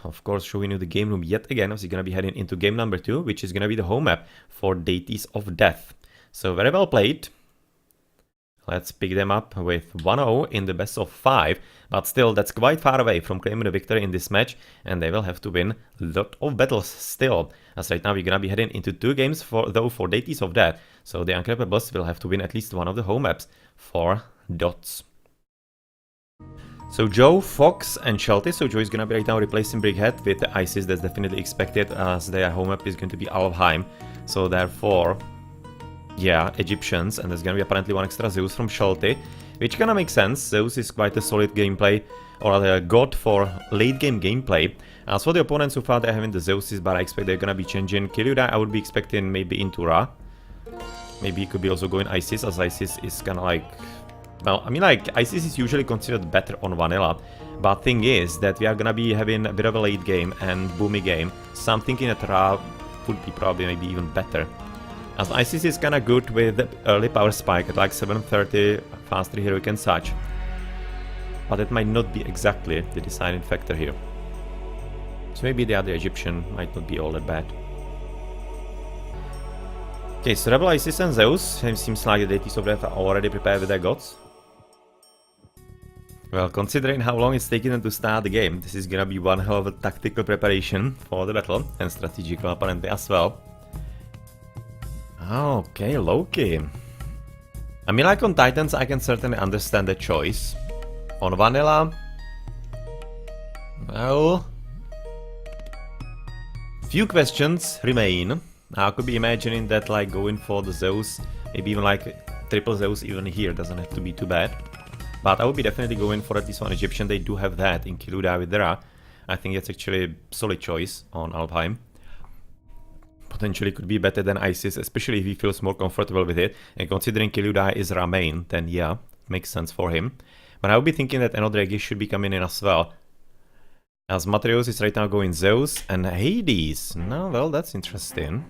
of course, showing you the game room yet again, as you're gonna be heading into game number 2, which is gonna be the home map for Deities of Death. So very well played. Let's pick them up with 1-0 in the best of 5, but still that's quite far away from claiming the victory in this match, and they will have to win a lot of battles still, as right now we're gonna be heading into 2 games for Deities of Death, so the Uncappables will have to win at least one of the home maps for DoDs. So Joe, Fox and Shelty. So Joe is gonna be right now replacing Brighead with the ISIS. That's definitely expected, as their home map is going to be Alfheim, so therefore, yeah, Egyptians, and there's gonna be apparently 1 extra Zeus from Shelty, which kinda makes sense. Zeus is quite a solid gameplay, or a god for late game gameplay. As for the opponents, so far they're having the Zeuses, but I expect they're gonna be changing. Kiryuda I would be expecting maybe into Ra. Maybe he could be also going Isis, as Isis is kinda like... Well, I mean, like, Isis is usually considered better on vanilla, but thing is that we are gonna be having a bit of a late game and boomy game, so I'm thinking that Ra would be probably maybe even better. As Isis is kinda good with the early power spike at like 730, fast 3 heroic and such. But it might not be exactly the deciding factor here. So maybe the other Egyptian might not be all that bad. Okay, so Rebel Isis and Zeus, it seems like the Deities of Death are already prepared with their gods. Well, considering how long it's taking them to start the game, this is gonna be one hell of a tactical preparation for the battle, and strategical apparently as well. Okay, Loki. I mean, like on Titans, I can certainly understand the choice. On vanilla, well, few questions remain. I could be imagining that, like, going for the Zeus, maybe even like triple Zeus even here doesn't have to be too bad. But I would be definitely going for at least one Egyptian. They do have that in Kiryuda with Ra. I think that's actually a solid choice on Alfheim. Potentially could be better than Isis, especially if he feels more comfortable with it. And considering Kiryuda is Ra main, then yeah, makes sense for him. But I would be thinking that another Aegis should be coming in as well. As matreiuss is right now going Zeus and Hades. No, well, that's interesting.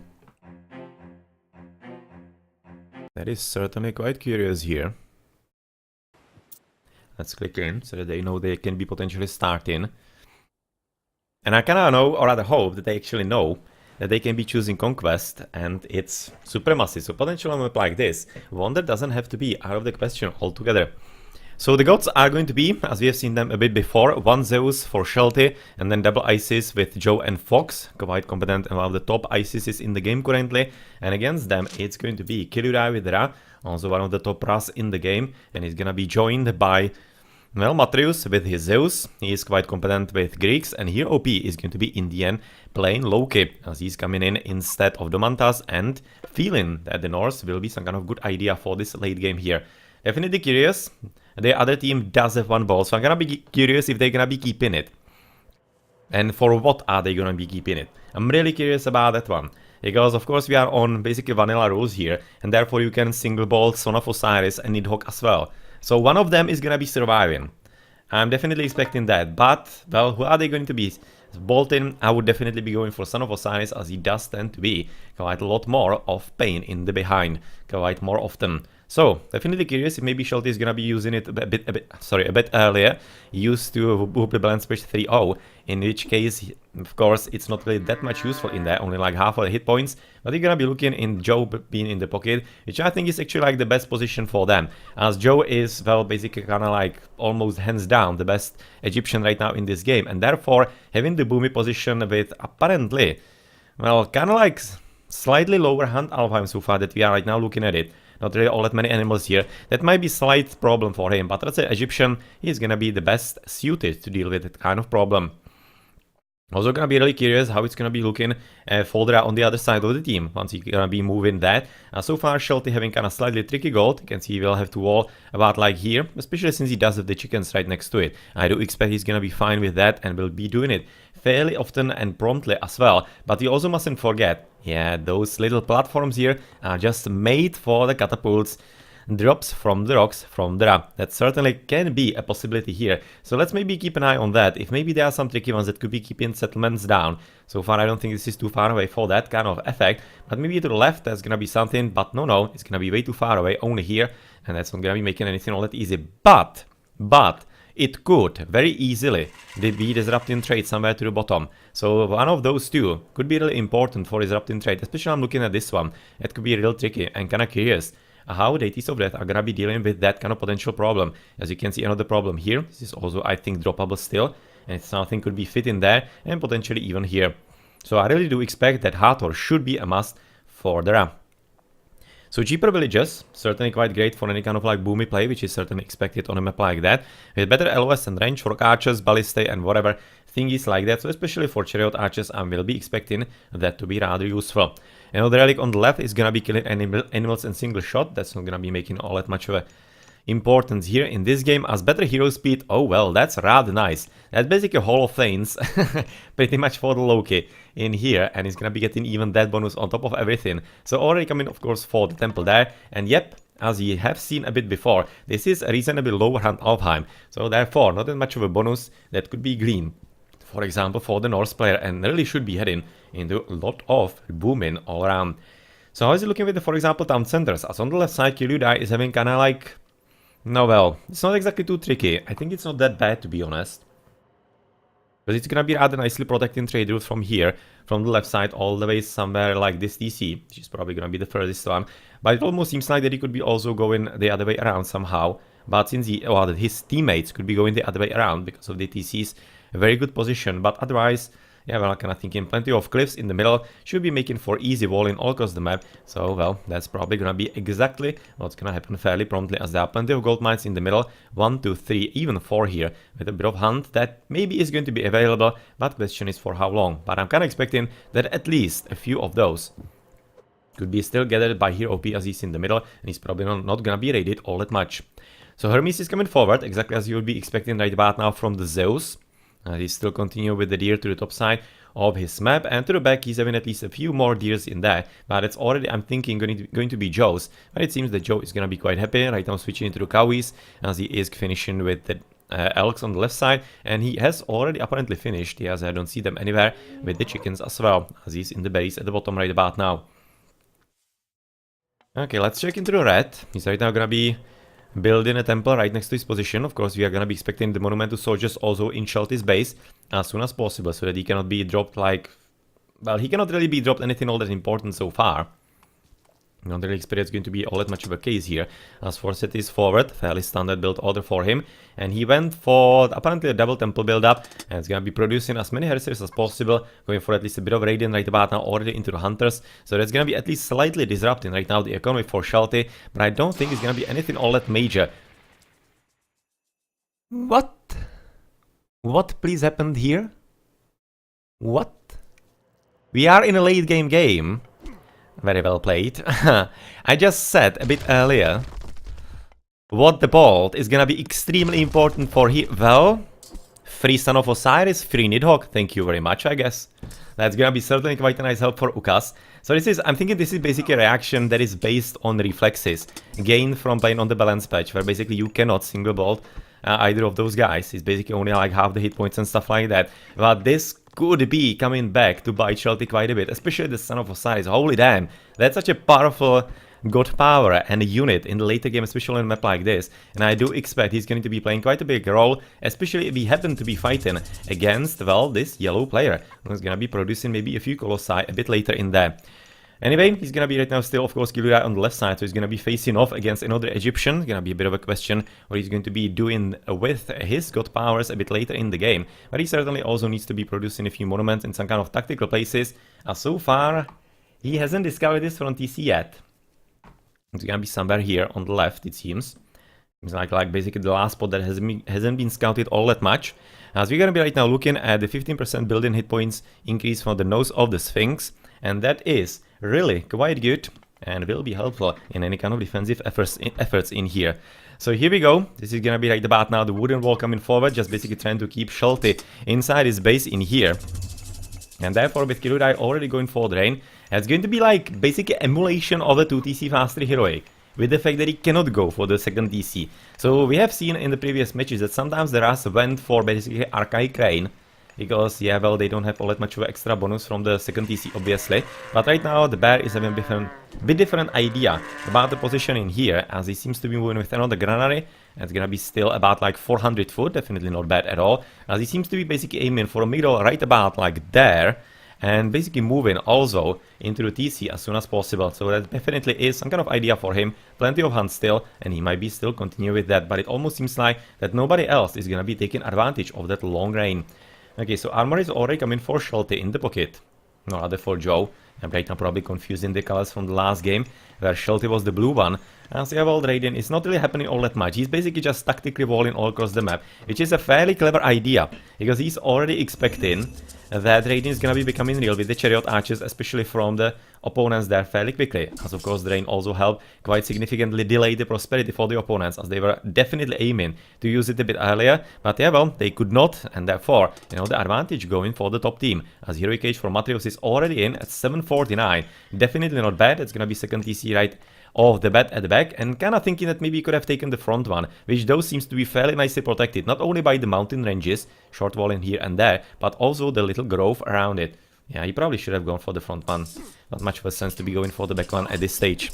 That is certainly quite curious here. Let's click in so that they know they can be potentially starting. And I kinda know, or rather hope, that they actually know that they can be choosing Conquest and its Supremacy. So potentially on a map like this, Wonder doesn't have to be out of the question altogether. So the gods are going to be, as we have seen them a bit before, 1 Zeus for Shelty, and then double Isis with Joe and Fox, quite competent and one of the top Isises in the game currently. And against them, it's going to be Kiryuda with Ra, also one of the top Ras in the game, and he's gonna be joined by, well, matreiuss with his Zeus. He is quite competent with Greeks, and HerroOP is going to be in the end playing Loki, as he's coming in instead of Domantas and feeling that the Norse will be some kind of good idea for this late game here. Definitely curious. The other team does have 1 ball, so I'm gonna be curious if they're gonna be keeping it. And for what are they gonna be keeping it? I'm really curious about that one. Because of course we are on basically vanilla rules here, and therefore you can single ball Son of Osiris and Nidhogg as well. So one of them is gonna be surviving. I'm definitely expecting that, but, well, who are they going to be? Bolton, I would definitely be going for Son of Osiris, as he does tend to be quite a lot more of pain in the behind, quite more often. So, definitely curious if maybe Shelty is gonna be using it a bit earlier. He used to whoop the balance push 3-0, in which case, of course, it's not really that much useful in there, only like half of the hit points. But you're gonna be looking in Joe being in the pocket, which I think is actually like the best position for them. As Joe is, well, basically kinda like almost hands down the best Egyptian right now in this game. And therefore, having the boomy position with apparently, well, kinda like slightly lower hand Alfheim so far that we are right now looking at it. Not really all that many animals here. That might be a slight problem for him, but let's say Egyptian, he's gonna be the best suited to deal with that kind of problem. Also gonna be really curious how it's gonna be looking Foldera on the other side of the team, once he's gonna be moving that. So far Shelty having kinda slightly tricky gold. You can see he will have to wall about like here, especially since he does have the chickens right next to it. I do expect he's gonna be fine with that and will be doing it fairly often and promptly as well. But you also mustn't forget, yeah, those little platforms here are just made for the catapults. Drops from the rocks from the Ra. That certainly can be a possibility here. So let's maybe keep an eye on that. If maybe there are some tricky ones that could be keeping settlements down. So far I don't think this is too far away for that kind of effect. But maybe to the left there's gonna be something. But no, it's gonna be way too far away, only here. And that's not gonna be making anything all that easy. But, it could very easily be disrupting trade somewhere to the bottom. So one of those two could be really important for disrupting trade, especially I'm looking at this one. It could be real tricky and kind of curious how deities of death are gonna be dealing with that kind of potential problem. As you can see, another problem here. This is also, I think, droppable still, and something could be fit in there and potentially even here. So I really do expect that Hathor should be a must for the RAM. So cheaper villages, certainly quite great for any kind of like boomy play, which is certainly expected on a map like that. With better LOS and range for archers, ballistae and whatever thingies like that. So especially for chariot archers, I will be expecting that to be rather useful. You know, the relic on the left is gonna be killing animals in single shot. That's not gonna be making all that much of a importance here in this game. As better hero speed, oh well, that's rather nice. That's basically a Hall of Thanes pretty much for the Loki in here, and he's gonna be getting even that bonus on top of everything. So already coming, of course, for the temple there, and yep, as you have seen a bit before, this is a reasonably lower hand Alfheim, so therefore not that much of a bonus that could be gleaned, for example, for the Norse player, and really should be heading into a lot of booming all around. So how is it looking with the, for example, town centers? As on the left side, Kiludai is having kind of like, no, well, it's not exactly too tricky. I think it's not that bad, to be honest. Because it's gonna be rather nicely protecting trade routes from here, from the left side, all the way somewhere like this DC, which is probably gonna be the furthest one. But it almost seems like that he could be also going the other way around somehow. But since his teammates could be going the other way around because of the TC's very good position. But otherwise, yeah, well, I'm kind of thinking plenty of cliffs in the middle should be making for easy walling all across the map. So, well, that's probably gonna be exactly what's gonna happen fairly promptly, as there are plenty of gold mines in the middle. 1, 2, 3, even 4 here, with a bit of hunt that maybe is going to be available, but question is for how long. But I'm kind of expecting that at least a few of those could be still gathered by HerroOP, as he's in the middle, and he's probably not gonna be raided all that much. So Hermes is coming forward, exactly as you would be expecting right about now from the Zeus. He's still continuing with the deer to the top side of his map, and to the back he's having at least a few more deers in there, but it's already, I'm thinking, going to be Joe's, but it seems that Joe is going to be quite happy right now, switching into the cowies, as he is finishing with the elks on the left side, and he has already apparently finished, yes, I don't see them anywhere, with the chickens as well, as he's in the base at the bottom right about now. Okay, let's check into the red. He's right now going to be building a temple right next to his position. Of course, we are gonna be expecting the monumental soldiers also in Shelty's base as soon as possible, so that he cannot be dropped like... Well, he cannot really be dropped anything all that important so far. Not really expect it's going to be all that much of a case here. As for cities forward, fairly standard build order for him. And he went for apparently a double temple build up. And it's gonna be producing as many heresies as possible. Going for at least a bit of radiant right about now already into the hunters. So that's gonna be at least slightly disrupting right now the economy for Shelty. But I don't think it's gonna be anything all that major. What? What please happened here? What? We are in a late game. Very well played. I just said a bit earlier what the bolt is gonna be extremely important for here. Well, free Son of Osiris, free Nidhogg, thank you very much, I guess. That's gonna be certainly quite a nice help for Ukas. So this is, I'm thinking this is basically a reaction that is based on reflexes gained from playing on the balance patch, where basically you cannot single bolt either of those guys. It's basically only like half the hit points and stuff like that. But this could be coming back to bite Shelty quite a bit, especially the Son of Osiris. Holy damn, that's such a powerful god power and a unit in the later game, especially on a map like this. And I do expect he's going to be playing quite a big role, especially if he happen to be fighting against, well, this yellow player, who's gonna be producing maybe a few colossi a bit later in there. Anyway, he's gonna be right now still, of course, Gilui on the left side, so he's gonna be facing off against another Egyptian. Gonna be a bit of a question what he's going to be doing with his god powers a bit later in the game. But he certainly also needs to be producing a few monuments in some kind of tactical places, as so far he hasn't discovered this from TC yet. It's gonna be somewhere here on the left, it seems. It's like basically the last spot that hasn't been scouted all that much. As we're gonna be right now looking at the 15% built-in hit points increase from the nose of the Sphinx, and that is really quite good and will be helpful in any kind of defensive efforts in here. So here we go. This is gonna be right about now the wooden wall coming forward, just basically trying to keep Shelty inside his base in here. And therefore, with Kiludai already going for the rain, it's going to be like basically emulation of the 2TC Fast 3 Heroic, with the fact that he cannot go for the second DC. So we have seen in the previous matches that sometimes the Ras went for basically Archaic Rain, because, yeah, well, they don't have all that much of extra bonus from the second TC, obviously. But right now, the bear is having a bit different idea about the position in here, as he seems to be moving with another granary. And it's gonna be still about like 400 foot, definitely not bad at all. As he seems to be basically aiming for a middle right about like there. And basically moving also into the TC as soon as possible. So that definitely is some kind of idea for him. Plenty of hunts still, and he might be still continue with that. But it almost seems like that nobody else is gonna be taking advantage of that long range. Okay, so armor is already coming for Shelty in the pocket. No, rather for Joe. I'm right now probably confusing the colors from the last game, where Shelty was the blue one. And so yeah, well, Raiden is not really happening all that much. He's basically just tactically walling all across the map, which is a fairly clever idea, because he's already expecting that Raiden is gonna be becoming real with the chariot archers, especially from the opponents there fairly quickly. As of course, the rain also helped quite significantly delay the prosperity for the opponents, as they were definitely aiming to use it a bit earlier. But yeah, well, they could not, and therefore, you know, the advantage going for the top team, as Heroic Age for matreiuss is already in at 749. Definitely not bad. It's gonna be second TC right off the bat at the back, and kinda thinking that maybe he could have taken the front one, which though seems to be fairly nicely protected, not only by the mountain ranges, short walling here and there, but also the little grove around it. Yeah, he probably should have gone for the front one. Not much of a sense to be going for the back one at this stage.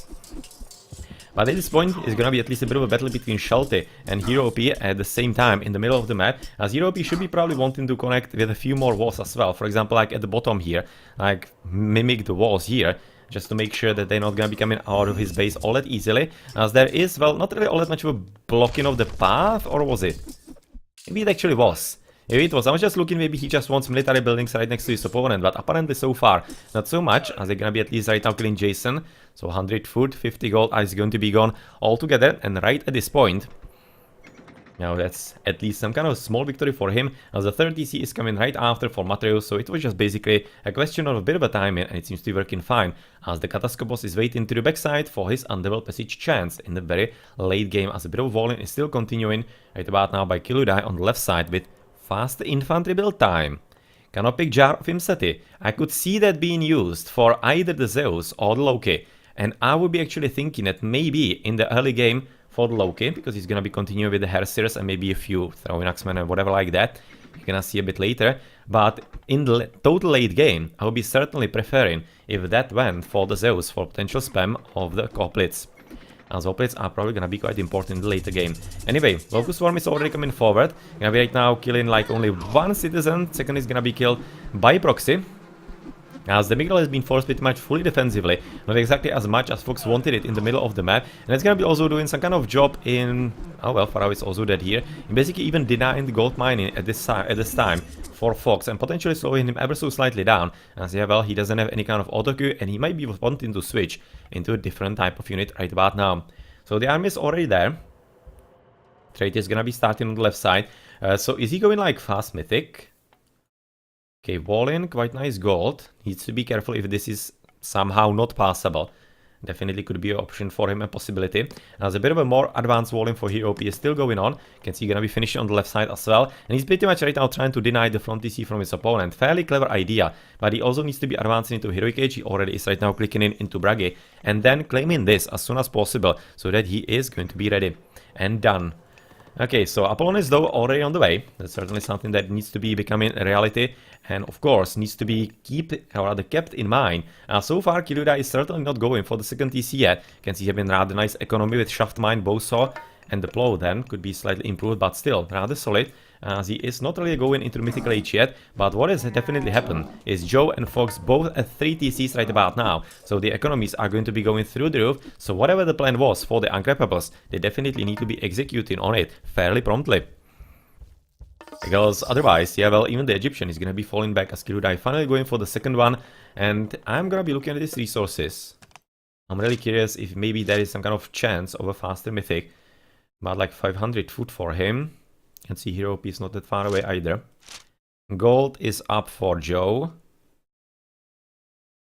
But at this point, it's gonna be at least a bit of a battle between Shelty and HerroOP at the same time in the middle of the map, as HerroOP should be probably wanting to connect with a few more walls as well. For example, like at the bottom here, like mimic the walls here, just to make sure that they're not gonna be coming out of his base all that easily, as there is, well, not really all that much of a blocking of the path, or was it? Maybe it actually was. Maybe it was. I was just looking, maybe he just wants military buildings right next to his opponent, but apparently so far, not so much, as they're gonna be at least right now killing Jason. So 100 food, 50 gold is going to be gone altogether, and right at this point, now that's at least some kind of small victory for him, as the third DC is coming right after for matreiuss, so it was just basically a question of a bit of a timing, and it seems to be working fine, as the Kataskopos is waiting to the backside for his Underworld Passage chance in the very late game, as a bit of walling is still continuing right about now by Kiludai on the left side with fast infantry build time. Canopic Jar of Imseti. I could see that being used for either the Zeus or the Loki, and I would be actually thinking that maybe in the early game for the Loki, because he's gonna be continuing with the Herseers and maybe a few throwing axemen and whatever like that. You're gonna see a bit later. But in the total late game, I would be certainly preferring if that went for the Zeus for potential spam of the Hoplites, as Hoplites are probably gonna be quite important in the later game. Anyway, Locust Swarm is already coming forward. Gonna be right now killing like only one citizen. Second is gonna be killed by proxy, as the Migral has been forced pretty much fully defensively, not exactly as much as Fox wanted it in the middle of the map, and it's gonna be also doing some kind of job in, oh well, Pharaoh is also dead here, and basically even denying the gold mining at this time for Fox, and potentially slowing him ever so slightly down, as yeah, well, he doesn't have any kind of auto queue, and he might be wanting to switch into a different type of unit right about now. So the army is already there. Trade is gonna be starting on the left side. So is he going like fast mythic? Okay, walling, quite nice gold. Needs to be careful if this is somehow not passable. Definitely could be an option for him, a possibility. As a bit of a more advanced walling for HerroOP is still going on. You can see he's gonna be finishing on the left side as well. And he's pretty much right now trying to deny the front DC from his opponent. Fairly clever idea. But he also needs to be advancing into Heroic Age. He already is right now clicking into Bragi. And then claiming this as soon as possible, so that he is going to be ready and done. Okay, so Apollon is though already on the way. That's certainly something that needs to be becoming a reality, and of course needs to be kept in mind. So far, Kiludai is certainly not going for the second TC yet. You can see having rather nice economy with Shaft Mine, Bowsaw, and the Plow then could be slightly improved, but still rather solid. As he is not really going into Mythical Age yet, but what has definitely happened is Joe and Fox both at 3 TCs right about now, so the economies are going to be going through the roof, so whatever the plan was for the Uncrappables, they definitely need to be executing on it fairly promptly. Because otherwise, yeah, well, even the Egyptian is gonna be falling back as Kiludai finally going for the second one, and I'm gonna be looking at his resources. I'm really curious if maybe there is some kind of chance of a faster mythic, but like 500 food for him. You can see HerroOP is not that far away either. Gold is up for Joe.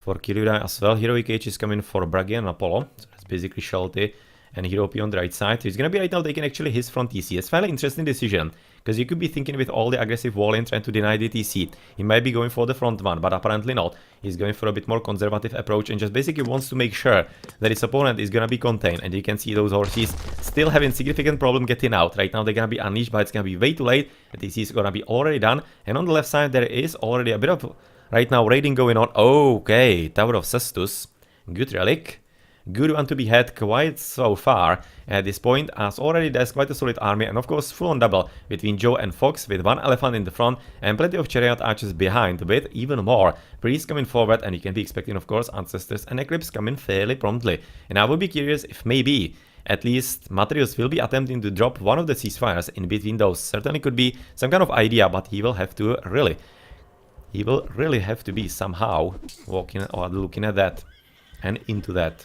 For Kiludai as well. Heroic Age is coming for Bragi and Apollo. So that's basically Shelty and HerroOP on the right side. So he's going to be right now taking actually his front TC. It's a fairly interesting decision, because you could be thinking with all the aggressive walling trying to deny the TC, he might be going for the front one, but apparently not. He's going for a bit more conservative approach and just basically wants to make sure that his opponent is going to be contained. And you can see those horses still having significant problem getting out. Right now they're going to be unleashed, but it's going to be way too late. The TC is going to be already done. And on the left side there is already a bit of right now raiding going on. Okay, Tower of Cestus. Good relic. good one to be had quite so far at this point, as already there's quite a solid army, and of course full on double between Joe and Fox with one elephant in the front and plenty of chariot archers behind with even more priests coming forward, and you can be expecting of course ancestors and eclipse coming fairly promptly. And I would be curious if maybe at least matreiuss will be attempting to drop one of the ceasefires in between those. Certainly could be some kind of idea, but he will really have to be somehow walking or looking at that and into that.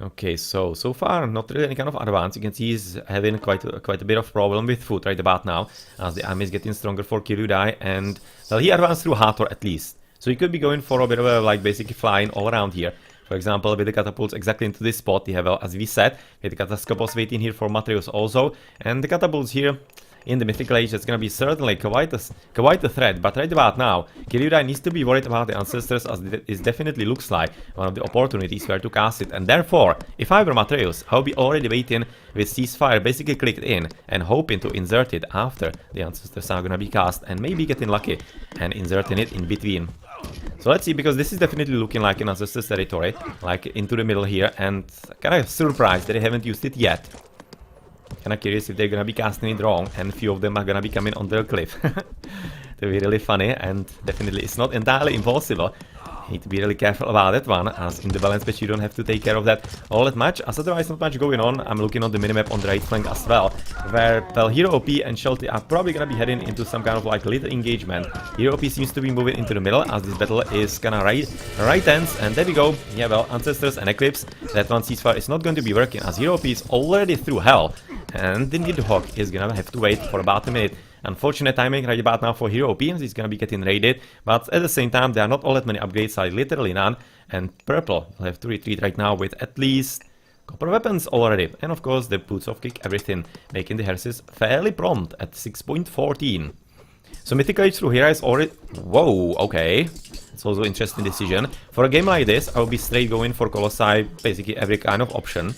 Okay, so far not really any kind of advance. You can see he's having quite a bit of problem with food right about now, as the army is getting stronger for Kirudai, and well, he advanced through Hathor at least. So he could be going for a bit of a, like, basically flying all around here. For example, with the catapults exactly into this spot, you have, as we said, with the Kataskopos waiting here for matreiuss also, and the catapults here in the Mythical Age, it's gonna be certainly quite a threat. But right about now, Kirudai needs to be worried about the ancestors, as it definitely looks like one of the opportunities where to cast it. And therefore, if I were matreiuss, I would be already waiting with ceasefire basically clicked in and hoping to insert it after the ancestors are gonna be cast, and maybe getting lucky and inserting it in between. So let's see, because this is definitely looking like an ancestors territory, like into the middle here, and kinda surprised that they haven't used it yet. Kinda curious if they're gonna be casting it wrong, and a few of them are gonna be coming on the cliff. To be really funny, and definitely it's not entirely impossible. You need to be really careful about that one, as in the balance patch you don't have to take care of that all that much, as otherwise not much going on. I'm looking on the minimap on the right flank as well, where, well, HerroOP and Shelty are probably gonna be heading into some kind of like little engagement. HerroOP seems to be moving into the middle, as this battle is kinda right ends, and there we go. Yeah, well, ancestors and eclipse, that one ceasefire is not going to be working, as HerroOP is already through hell, and the Nidhogg is gonna have to wait for about a minute. Unfortunate timing right about now for HerroOP, as he's gonna be getting raided, but at the same time there are not all that many upgrades, like literally none, and purple will have to retreat right now with at least copper weapons already, and of course the boots of kick everything, making the heresies fairly prompt at 6.14. So Mythical Age through here is already... Whoa, okay. It's also an interesting decision. For a game like this, I would be straight going for Colossi, basically every kind of option.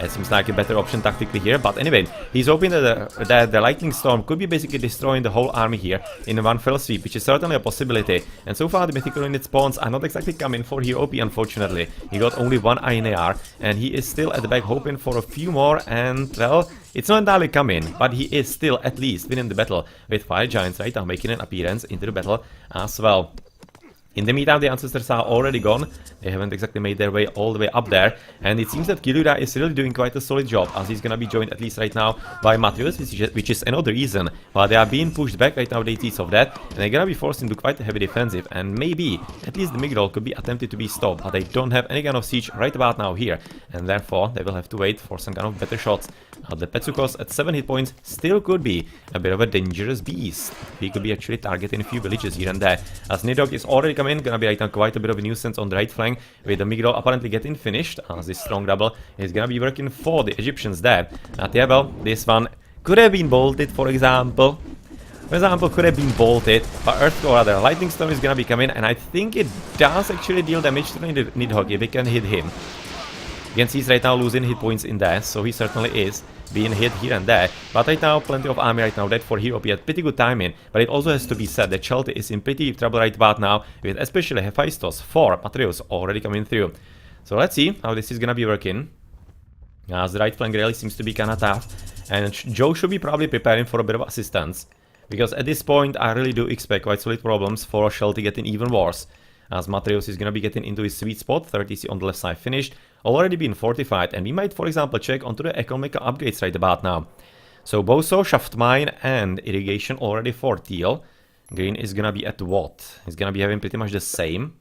It seems like a better option tactically here, but anyway, he's hoping that the lightning storm could be basically destroying the whole army here in one fell sweep, which is certainly a possibility. And so far the mythical unit spawns are not exactly coming for HerroOP, unfortunately. He got only one INAR, and he is still at the back hoping for a few more, and well, it's not entirely coming, but he is still at least winning the battle with Fire Giants right now making an appearance into the battle as well. In the meantime, the ancestors are already gone. They haven't exactly made their way all the way up there. And it seems that Kirudai is really doing quite a solid job, as he's gonna be joined at least right now by matreiuss, which is another reason why they are being pushed back right now, the ATs of that. And they're gonna be forced into quite a heavy defensive. And maybe at least the Migdol could be attempted to be stopped, but they don't have any kind of siege right about now here. And therefore, they will have to wait for some kind of better shots. The Petsukos at 7 hit points still could be a bit of a dangerous beast. He could be actually targeting a few villages here and there. As Nidhogg is already coming, gonna be right now quite a bit of a nuisance on the right flank, with the Migdol apparently getting finished, as this strong double is gonna be working for the Egyptians there. Yeah, well, this one could have been bolted, for example. Could have been bolted, but Earth, or rather, Lightning Storm is gonna be coming, and I think it does actually deal damage to the Nidhogg if we can hit him. You can see he's right now losing hit points in there, so he certainly is being hit here and there. But right now, plenty of army right now dead for HerroOP at pretty good timing. But it also has to be said that Shelty is in pretty deep trouble right about now, with especially Hephaestus for matreiuss already coming through. So let's see how this is gonna be working, as the right flank really seems to be kinda tough. And Joe should be probably preparing for a bit of assistance, because at this point I really do expect quite solid problems for Shelty getting even worse, as matreiuss is gonna be getting into his sweet spot. 30C on the left side finished, already been fortified, and we might, for example, check onto the economical upgrades right about now. So Boso, Shaft Mine, and Irrigation already for Teal. Green is gonna be at what? He's gonna be having pretty much the same.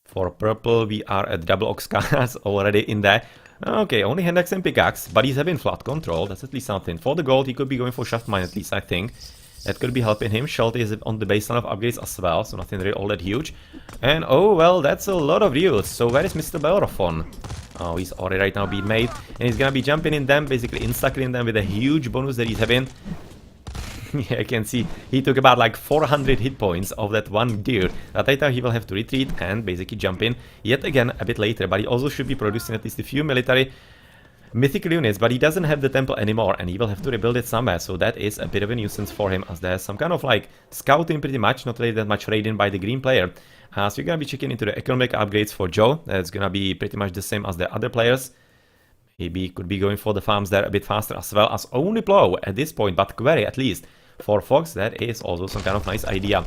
For Purple, we are at Double Ox Cars already in there. Okay, only Hand Axe and Pickaxe, but he's having Flood Control, that's at least something. For the gold, he could be going for Shaft Mine at least, I think. That could be helping him. Shelty is on the baseline of upgrades as well, so nothing really all that huge. And oh well, that's a lot of use. So where is Mr. Belrophon? Oh, he's already right now being made, and he's gonna be jumping in them, basically insta-killing them with a huge bonus that he's having. Yeah, I can see he took about like 400 hit points of that one dude. That right now he will have to retreat and basically jump in yet again a bit later, but he also should be producing at least a few military mythical units, but he doesn't have the temple anymore, and he will have to rebuild it somewhere, so that is a bit of a nuisance for him, as there's some kind of like scouting pretty much, not really that much raiding by the green player. So you're gonna be checking into the economic upgrades for Joe. That's gonna be pretty much the same as the other players. Maybe could be going for the farms there a bit faster as well as only plow at this point, but query at least for Fox. That is also some kind of nice idea.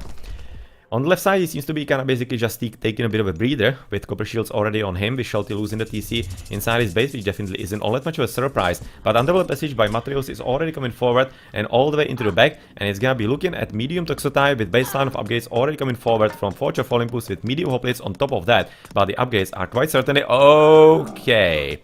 On the left side, he seems to be kind of basically just taking a bit of a breather with copper shields already on him, with Shelty losing the TC inside his base, which definitely isn't all that much of a surprise. But underworld passage by matreiuss is already coming forward and all the way into the back, and it's gonna be looking at medium Toxotai with baseline of upgrades already coming forward from Forge of Olympus with medium hoplites on top of that. But the upgrades are quite certainly okay.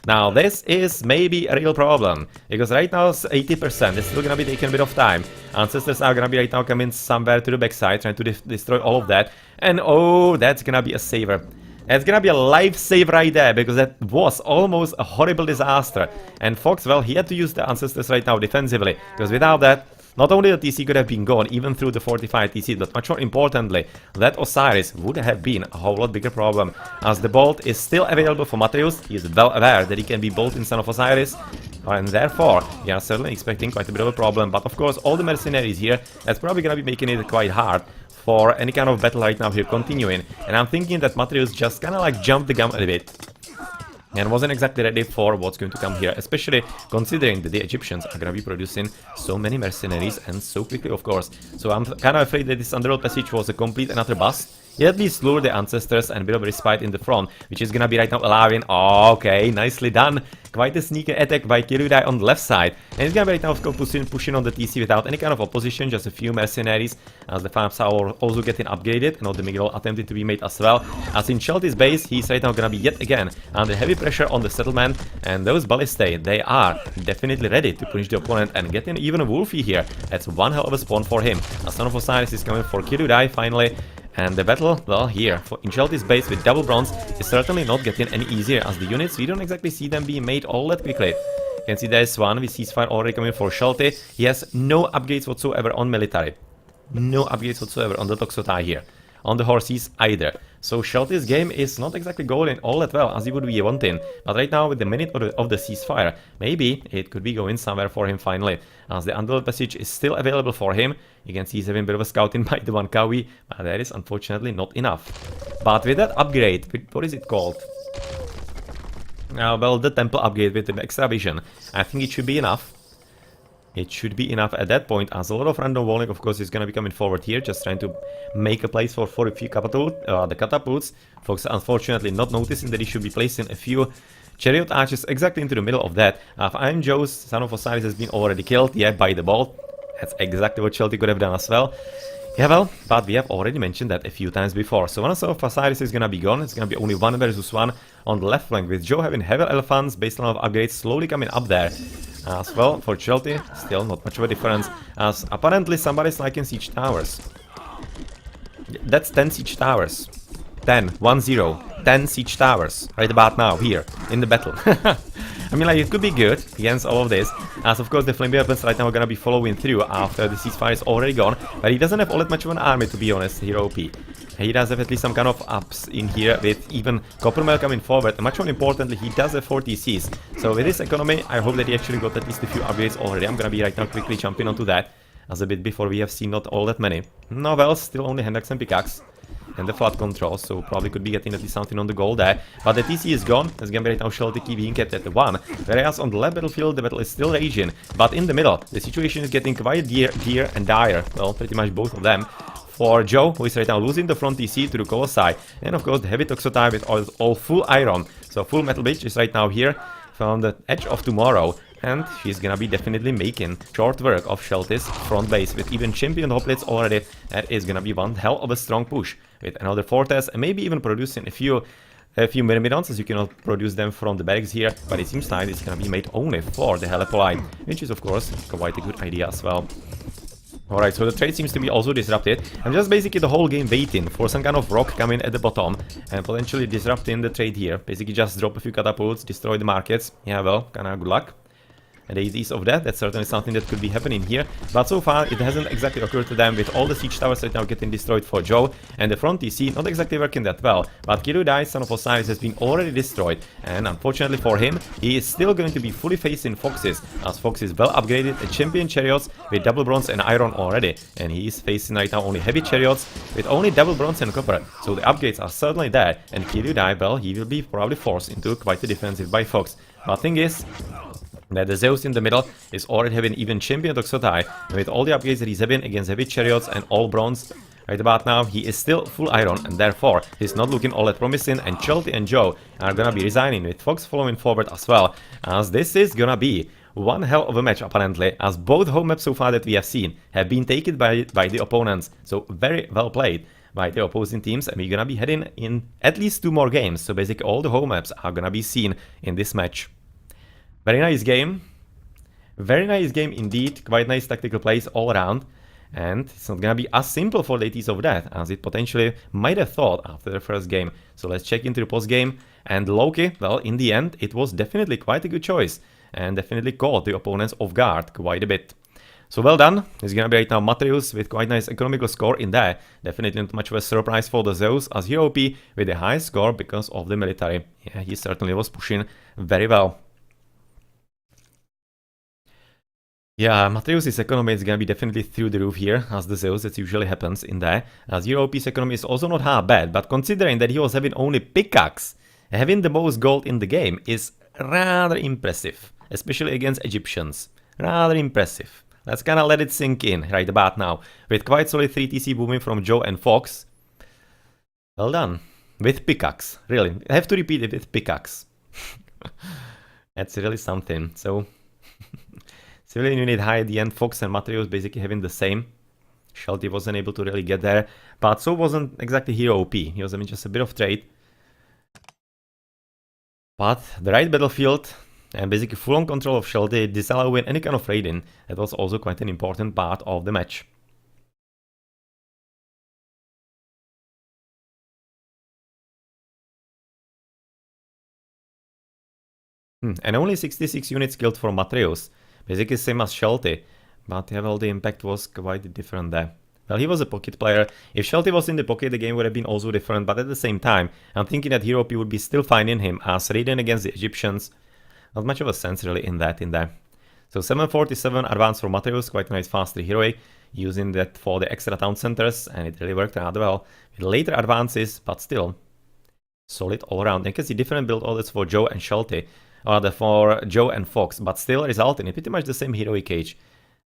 Now, this is maybe a real problem, because right now it's 80%, it's still gonna be taking a bit of time. Ancestors are gonna be right now coming somewhere to the backside, trying to destroy all of that. And oh, that's gonna be a saver. That's gonna be a lifesaver right there, because that was almost a horrible disaster. And Fox, well, he had to use the Ancestors right now defensively, because without that, not only the TC could have been gone, even through the fortified TC, but much more importantly, that Osiris would have been a whole lot bigger problem. As the bolt is still available for matreiuss, he is well aware that he can be bolt instead of Osiris, and therefore, we are certainly expecting quite a bit of a problem. But of course, all the mercenaries here, that's probably gonna be making it quite hard for any kind of battle right now here continuing. And I'm thinking that matreiuss just kinda like jumped the gun a bit and wasn't exactly ready for what's going to come here, especially considering that the Egyptians are gonna be producing so many mercenaries and so quickly, of course. So I'm kind of afraid that this underworld passage was a complete and utter bust. He at least lured the Ancestors and a bit of a respite in the front, which is gonna be right now allowing... Oh, okay, nicely done. Quite a sneaky attack by Kirudai on the left side. And he's gonna be right now, of course, pushing on the TC without any kind of opposition, just a few mercenaries, as the farms are also getting upgraded, and the Miguel attempted to be made as well. As in Shelty's base, he's right now gonna be yet again under heavy pressure on the settlement, and those ballistae, they are definitely ready to punish the opponent and getting even a Wolfie here. That's one hell of a spawn for him. A Son of Osiris is coming for Kirudai finally. And the battle, well, here, in Shelty's base with double bronze is certainly not getting any easier, as the units, we don't exactly see them being made all that quickly. You can see there's one, we see ceasefire already coming for Shelty. He has no upgrades whatsoever on military. No upgrades whatsoever on the Toxotai here. On the horses either. So Shelty's game is not exactly going all that well as he would be wanting. But right now with the minute of the ceasefire, maybe it could be going somewhere for him finally. As the underworld passage is still available for him. You can see he's having a bit of a scouting by the one Kawi, but that is unfortunately not enough. But with that upgrade, what is it called? Well, the temple upgrade with the extra vision, I think it should be enough. It should be enough at that point, as a lot of random walling, of course, is going to be coming forward here, just trying to make a place for a few the catapults. Folks, unfortunately, not noticing that he should be placing a few chariot archers exactly into the middle of that. Alfheim Joe's Son of Osiris has been already killed, yeah, by the bolt. That's exactly what Shelty could have done as well. Yeah, well, but we have already mentioned that a few times before. So one Son of Osiris is gonna be gone. It's gonna be only 1 versus 1 on the left flank, with Joe having heavy elephants, baseline of upgrades slowly coming up there. As well, for Shelty, still not much of a difference, as apparently somebody's liking siege towers. That's 10 siege towers. 10, 1-0, 10 siege towers, right about now, here, in the battle. I mean, like, it could be good against all of this, as of course the flame weapons right now are gonna be following through after the ceasefire is already gone, but he doesn't have all that much of an army, to be honest, HerroOP. He does have at least some kind of ups in here, with even Coppermail coming forward, and much more importantly, he does have 4 TCs. So with this economy, I hope that he actually got at least a few upgrades already. I'm gonna be right now quickly jumping onto that, as a bit before we have seen not all that many. No, well, still only hand axe and pickaxe. And the flood control, so probably could be getting at least something on the goal there. But the TC is gone, as gonna be right now Shelty being kept at the 1. Whereas on the left battlefield, the battle is still raging. But in the middle, the situation is getting quite dear and dire. Well, pretty much both of them. For Joe, who is right now losing the front TC to the Colossi. And of course the heavy Toxotai with all full iron. So full metal bitch is right now here from the edge of tomorrow. And she's gonna be definitely making short work of Shelty's front base, with even champion hoplites already. That is gonna be one hell of a strong push, with another fortress and maybe even producing a few myrmidons, as you cannot produce them from the barracks here, but it seems like it's gonna be made only for the Helepoline, which is of course quite a good idea as well. Alright, so the trade seems to be also disrupted. I'm just basically the whole game waiting for some kind of rock coming at the bottom and potentially disrupting the trade here. Basically just drop a few catapults, destroy the markets. Yeah, well, kinda good luck. and there is ease of that. That's certainly something that could be happening here. But so far, it hasn't exactly occurred to them with all the siege towers right now getting destroyed for Joe. And the front TC not exactly working that well. But Kirudai, son of Osiris, has been already destroyed. And unfortunately for him, he is still going to be fully facing Foxes. As Fox is well upgraded at champion chariots with double bronze and iron already. And he is facing right now only heavy chariots with only double bronze and copper. So the upgrades are certainly there. And Kirudai, well, he will be probably forced into quite a defensive by Fox. But thing is that the Zeus in the middle is already having even champion Toxotai, and with all the upgrades that he's having against heavy chariots and all bronze, right about now he is still full iron, and therefore he's not looking all that promising, and Shelty and Joe are gonna be resigning, with Fox following forward as well, as this is gonna be one hell of a match apparently, as both home maps so far that we have seen have been taken by the opponents, so very well played by the opposing teams, and we're gonna be heading in at least 2 more games, so basically all the home maps are gonna be seen in this match. Very nice game indeed, quite nice tactical plays all around, and it's not gonna be as simple for the ATs of that as it potentially might have thought after the first game. So let's check into the post game, and Loki, well, in the end it was definitely quite a good choice, and definitely caught the opponents off guard quite a bit. So well done, it's gonna be right now matreiuss with quite nice economical score in there, definitely not much of a surprise for the Zeus, as HerroOP with a high score because of the military. Yeah, he certainly was pushing very well. Yeah, matreiuss' economy is gonna be definitely through the roof here, as the Zeus, that usually happens in there, as HerroOP's economy is also not half bad, but considering that he was having only pickaxe, having the most gold in the game is rather impressive, especially against Egyptians. Rather impressive. Let's kinda let it sink in right about now, with quite solid 3 TC booming from Joe and Fox. Well done. With pickaxe, really. I have to repeat it, with pickaxe. That's really something, so... Civilian unit high at the end, Fox and matreiuss basically having the same. Shelty wasn't able to really get there, but so wasn't exactly HerroOP. He was having just a bit of trade. But the right battlefield and basically full-on control of Shelty, disallowing any kind of raiding, that was also quite an important part of the match. And only 66 units killed for matreiuss. Basically same as Shelty, but yeah, well, the impact was quite different there. Well, he was a pocket player. If Shelty was in the pocket, the game would have been also different, but at the same time, I'm thinking that HerroOP would be still finding him as raiding against the Egyptians. Not much of a sense really in that in there. So 747 advance for matreiuss, quite a nice fast heroic, using that for the extra town centers, and it really worked rather well. With later advances, but still solid all around. And you can see different build orders for Joe and Shelty. Or for Joe and Fox, but still resulting in pretty much the same heroic age.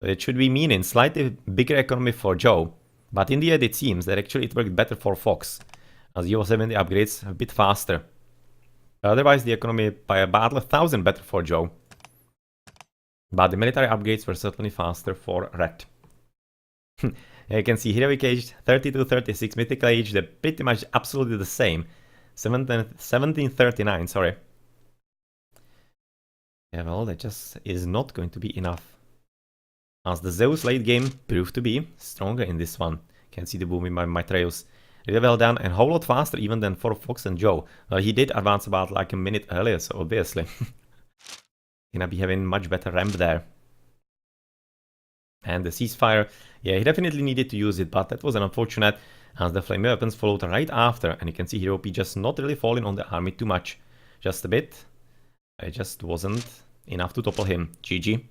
It should be meaning slightly bigger economy for Joe, but in the end it seems that actually it worked better for Fox, as he was having the upgrades a bit faster. Otherwise the economy by about 1,000 better for Joe. But the military upgrades were certainly faster for Red. You can see heroic age 32-36, mythical age, they're pretty much absolutely the same. 1739, sorry. Yeah, well, that just is not going to be enough. As the Zeus late game proved to be stronger in this one. Can see the booming by matreiuss. Really well done, and a whole lot faster even than for Fox and Joe. Well, he did advance about like a minute earlier, so obviously. Gonna be having much better ramp there. And the ceasefire, yeah, he definitely needed to use it, but that was unfortunate, as the flame weapons followed right after, and you can see HerroOP just not really falling on the army too much. Just a bit. It just wasn't enough to topple him. GG.